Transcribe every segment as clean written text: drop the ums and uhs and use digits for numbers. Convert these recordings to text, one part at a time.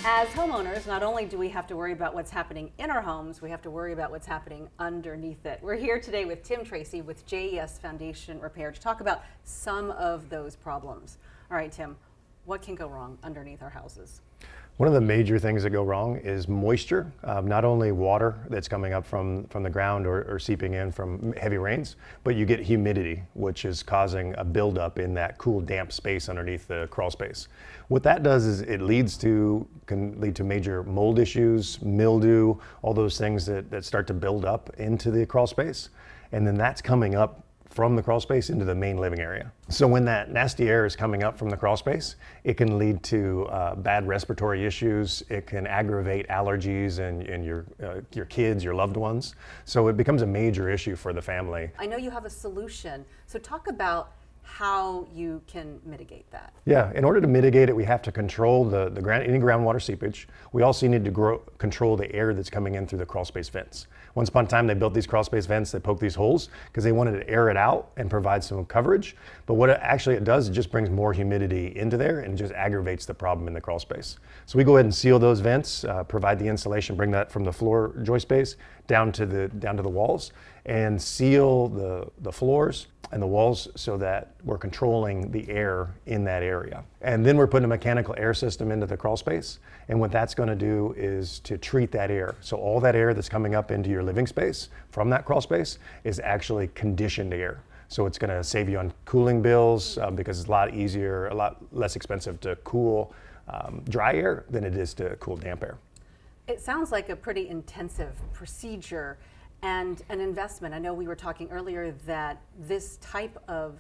As homeowners, not only do we have to worry about what's happening in our homes, we have to worry about what's happening underneath it. We're here today with Tim Tracy with JES Foundation Repair to talk about some of those problems. All right, Tim, what can go wrong underneath our houses? One of the major things that go wrong is moisture, not only water that's coming up from the ground or seeping in from heavy rains, but you get humidity, which is causing a buildup in that cool, damp space underneath the crawl space. What that does is it can lead to major mold issues, mildew, all those things that start to build up into the crawl space. And then that's coming up from the crawl space into the main living area. So when that nasty air is coming up from the crawl space, it can lead to bad respiratory issues. It can aggravate allergies in your kids, your loved ones. So it becomes a major issue for the family. I know you have a solution, so talk about how you can mitigate that. Yeah, in order to mitigate it, we have to control any groundwater seepage. We also need to control the air that's coming in through the crawl space vents. Once upon a time, they built these crawl space vents, they poked these holes because they wanted to air it out and provide some coverage. But what it does, it just brings more humidity into there and just aggravates the problem in the crawl space. So we go ahead and seal those vents, provide the insulation, bring that from the floor joist space down to the walls, and seal the floors and the walls so that we're controlling the air in that area. And then we're putting a mechanical air system into the crawl space. And what that's going to do is to treat that air. So all that air that's coming up into your living space from that crawl space is actually conditioned air. So it's going to save you on cooling bills because it's a lot easier, a lot less expensive to cool dry air than it is to cool damp air. It sounds like a pretty intensive procedure and an investment. I know we were talking earlier that this type of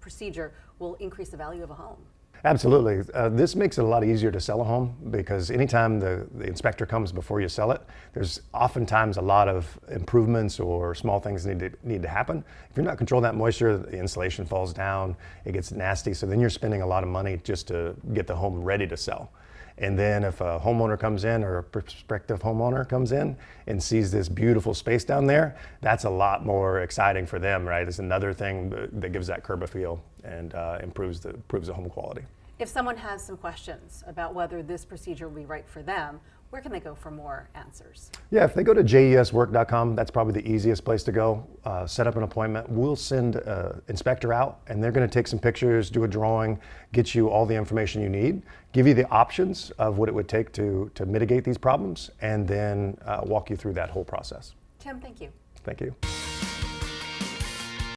procedure will increase the value of a home. Absolutely. This makes it a lot easier to sell a home because anytime the inspector comes before you sell it, there's oftentimes a lot of improvements or small things need to happen. If you're not controlling that moisture, the insulation falls down, it gets nasty, so then you're spending a lot of money just to get the home ready to sell. And then if a homeowner comes in or a prospective homeowner comes in and sees this beautiful space down there, that's a lot more exciting for them, right? It's another thing that gives that curb appeal and improves the home quality. If someone has some questions about whether this procedure will be right for them, where can they go for more answers? Yeah, if they go to jeswork.com, that's probably the easiest place to go. Set up an appointment. We'll send an inspector out, and they're going to take some pictures, do a drawing, get you all the information you need, give you the options of what it would take to mitigate these problems, and then walk you through that whole process. Tim, thank you. Thank you.